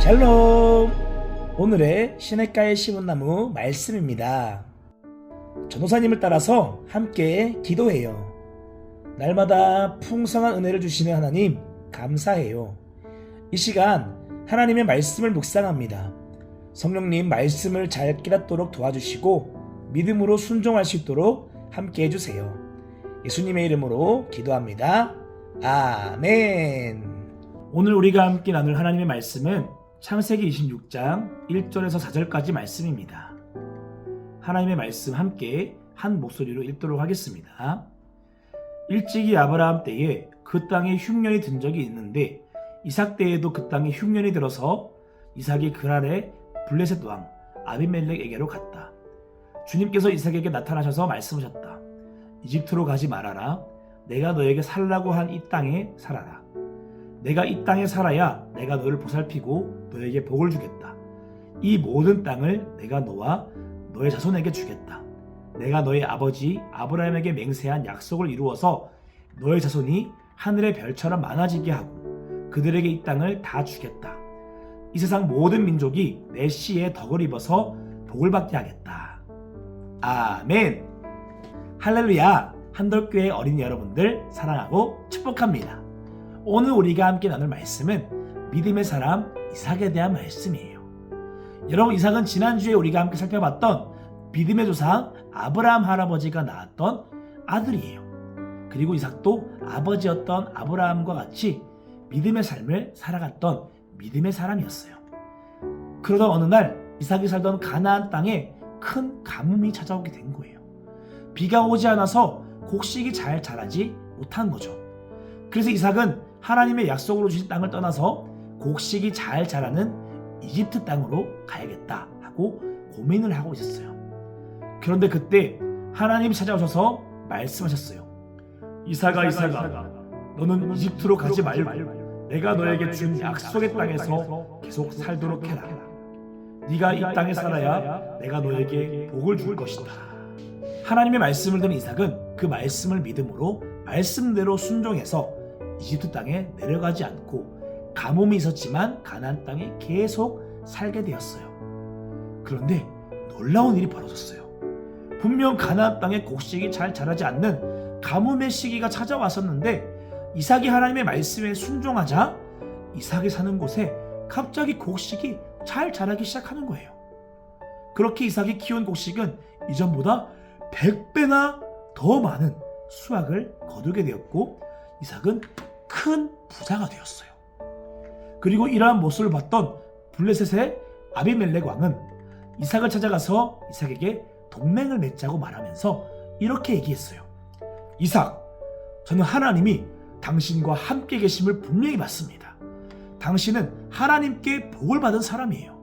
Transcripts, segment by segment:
샬롬! 오늘의 시냇가에 심은 나무 말씀입니다. 전도사님을 따라서 함께 기도해요. 날마다 풍성한 은혜를 주시는 하나님 감사해요. 이 시간 하나님의 말씀을 묵상합니다. 성령님 말씀을 잘 깨닫도록 도와주시고 믿음으로 순종할 수 있도록 함께 해주세요. 예수님의 이름으로 기도합니다. 아멘. 오늘 우리가 함께 나눌 하나님의 말씀은 창세기 26장 1절에서 4절까지 말씀입니다. 하나님의 말씀 함께 한 목소리로 읽도록 하겠습니다. 일찍이 아브라함 때에 그 땅에 흉년이 든 적이 있는데 이삭 때에도 그 땅에 흉년이 들어서 이삭이 그날에 블레셋 왕 아비멜렉에게로 갔다. 주님께서 이삭에게 나타나셔서 말씀하셨다. 이집트로 가지 말아라. 내가 너에게 살라고 한 이 땅에 살아라. 내가 이 땅에 살아야 내가 너를 보살피고 너에게 복을 주겠다. 이 모든 땅을 내가 너와 너의 자손에게 주겠다. 내가 너의 아버지 아브라함에게 맹세한 약속을 이루어서 너의 자손이 하늘의 별처럼 많아지게 하고 그들에게 이 땅을 다 주겠다. 이 세상 모든 민족이 내 씨에 덕을 입어서 복을 받게 하겠다. 아멘. 할렐루야. 한돌교회 어린이 여러분들 사랑하고 축복합니다. 오늘 우리가 함께 나눌 말씀은 믿음의 사람 이삭에 대한 말씀이에요. 여러분, 이삭은 지난주에 우리가 함께 살펴봤던 믿음의 조상 아브라함 할아버지가 낳았던 아들이에요. 그리고 이삭도 아버지였던 아브라함과 같이 믿음의 삶을 살아갔던 믿음의 사람이었어요. 그러던 어느 날 이삭이 살던 가나안 땅에 큰 가뭄이 찾아오게 된 거예요. 비가 오지 않아서 곡식이 잘 자라지 못한 거죠. 그래서 이삭은 하나님의 약속으로 주신 땅을 떠나서 곡식이 잘 자라는 이집트 땅으로 가야겠다 하고 고민을 하고 있었어요. 그런데 그때 하나님이 찾아오셔서 말씀하셨어요. 이삭아, 너는 이집트로 가지 말고 내가 너에게 준 약속의 땅에서 계속 살도록 해라. 네가 이 땅에 살아야 내가 너에게 복을 줄 것이다. 하나님의 말씀을 들은 이삭은 그 말씀을 믿음으로 말씀대로 순종해서 이집트 땅에 내려가지 않고 가뭄이 있었지만 가나안 땅에 계속 살게 되었어요. 그런데 놀라운 일이 벌어졌어요. 분명 가나안 땅에 곡식이 잘 자라지 않는 가뭄의 시기가 찾아왔었는데 이삭이 하나님의 말씀에 순종하자 이삭이 사는 곳에 갑자기 곡식이 잘 자라기 시작하는 거예요. 그렇게 이삭이 키운 곡식은 이전보다 100배나 더 많은 수확을 거두게 되었고 이삭은 큰 부자가 되었어요. 그리고 이러한 모습을 봤던 블레셋의 아비멜렉 왕은 이삭을 찾아가서 이삭에게 동맹을 맺자고 말하면서 이렇게 얘기했어요. 이삭, 저는 하나님이 당신과 함께 계심을 분명히 봤습니다. 당신은 하나님께 복을 받은 사람이에요.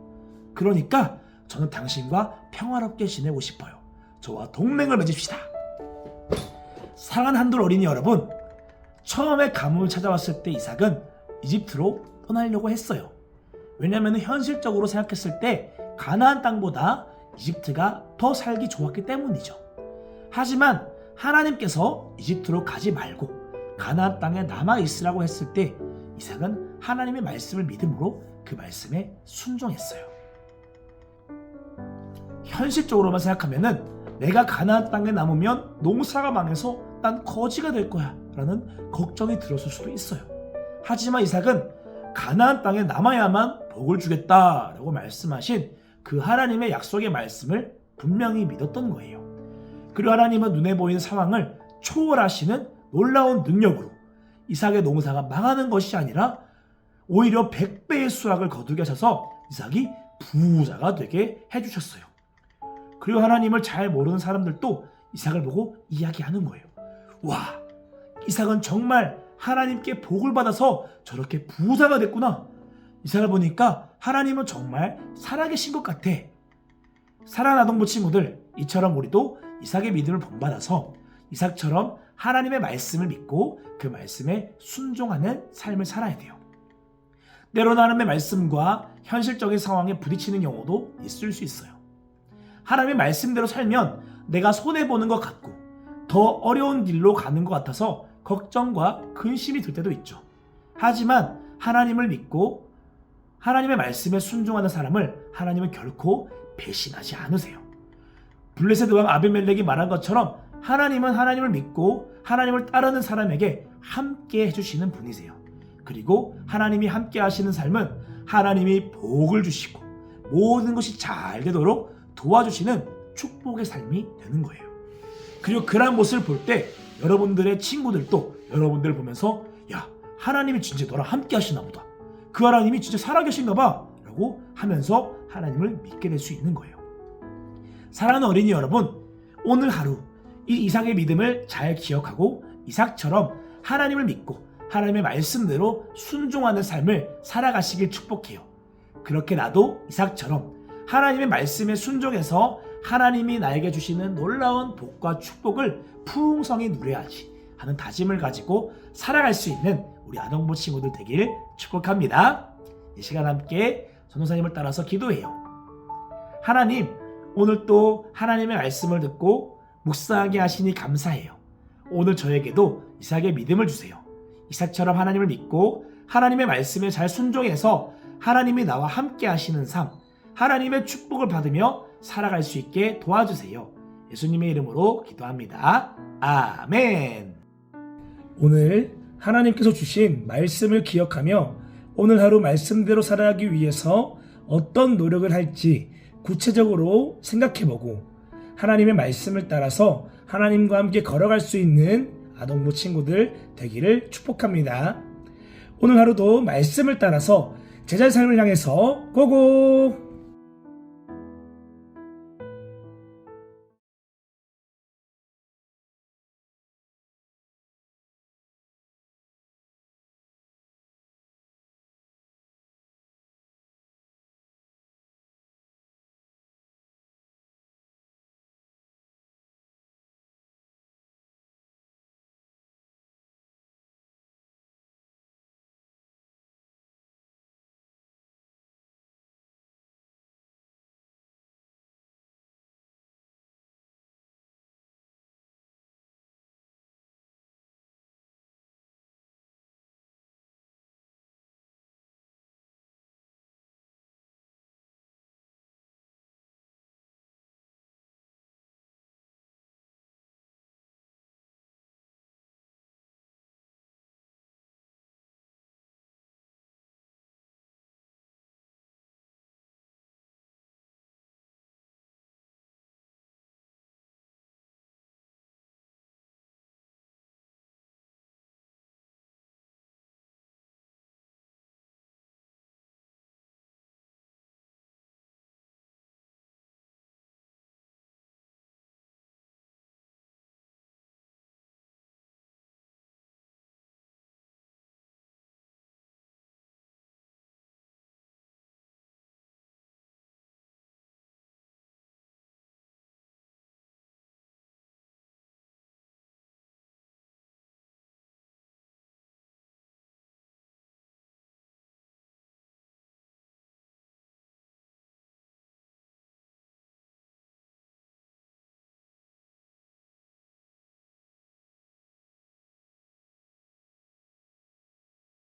그러니까 저는 당신과 평화롭게 지내고 싶어요. 저와 동맹을 맺읍시다. 사랑하는 한돌 어린이 여러분, 처음에 가뭄을 찾아왔을 때 이삭은 이집트로 떠나려고 했어요. 왜냐하면 현실적으로 생각했을 때 가나안 땅보다 이집트가 더 살기 좋았기 때문이죠. 하지만 하나님께서 이집트로 가지 말고 가나안 땅에 남아 있으라고 했을 때 이삭은 하나님의 말씀을 믿음으로 그 말씀에 순종했어요. 현실적으로만 생각하면은 내가 가나안 땅에 남으면 농사가 망해서 난 거지가 될 거야 라는 걱정이 들었을 수도 있어요. 하지만 이삭은 가나안 땅에 남아야만 복을 주겠다라고 말씀하신 그 하나님의 약속의 말씀을 분명히 믿었던 거예요. 그리고 하나님은 눈에 보이는 상황을 초월하시는 놀라운 능력으로 이삭의 농사가 망하는 것이 아니라 오히려 100배의 수확을 거두게 하셔서 이삭이 부자가 되게 해주셨어요. 그리고 하나님을 잘 모르는 사람들도 이삭을 보고 이야기하는 거예요. 와, 이삭은 정말 하나님께 복을 받아서 저렇게 부자가 됐구나. 이삭을 보니까 하나님은 정말 살아계신 것 같아. 사랑하는 아동부 친구들, 이처럼 우리도 이삭의 믿음을 본받아서 이삭처럼 하나님의 말씀을 믿고 그 말씀에 순종하는 삶을 살아야 돼요. 때로는 하나님의 말씀과 현실적인 상황에 부딪히는 경우도 있을 수 있어요. 하나님의 말씀대로 살면 내가 손해보는 것 같고 더 어려운 길로 가는 것 같아서 걱정과 근심이 들 때도 있죠. 하지만 하나님을 믿고 하나님의 말씀에 순종하는 사람을 하나님은 결코 배신하지 않으세요. 블레셋 왕 아비멜렉이 말한 것처럼 하나님은 하나님을 믿고 하나님을 따르는 사람에게 함께 해주시는 분이세요. 그리고 하나님이 함께 하시는 삶은 하나님이 복을 주시고 모든 것이 잘 되도록 도와주시는 축복의 삶이 되는 거예요. 그리고 그런 모습을 볼 때 여러분들의 친구들도 여러분들을 보면서 야, 하나님이 진짜 너랑 함께 하시나 보다. 그 하나님이 진짜 살아계신가 봐 라고 하면서 하나님을 믿게 될 수 있는 거예요. 사랑하는 어린이 여러분, 오늘 하루 이 이삭의 믿음을 잘 기억하고 이삭처럼 하나님을 믿고 하나님의 말씀대로 순종하는 삶을 살아가시길 축복해요. 그렇게 나도 이삭처럼 하나님의 말씀에 순종해서 하나님이 나에게 주시는 놀라운 복과 축복을 풍성히 누려야지 하는 다짐을 가지고 살아갈 수 있는 우리 아동부 친구들 되길 축복합니다. 이 시간 함께 전도사님을 따라서 기도해요. 하나님, 오늘 또 하나님의 말씀을 듣고 묵상하게 하시니 감사해요. 오늘 저에게도 이삭의 믿음을 주세요. 이삭처럼 하나님을 믿고 하나님의 말씀에 잘 순종해서 하나님이 나와 함께 하시는 삶, 하나님의 축복을 받으며 살아갈 수 있게 도와주세요. 예수님의 이름으로 기도합니다. 아멘. 오늘 하나님께서 주신 말씀을 기억하며 오늘 하루 말씀대로 살아가기 위해서 어떤 노력을 할지 구체적으로 생각해보고 하나님의 말씀을 따라서 하나님과 함께 걸어갈 수 있는 아동부 친구들 되기를 축복합니다. 오늘 하루도 말씀을 따라서 제자의 삶을 향해서 고고!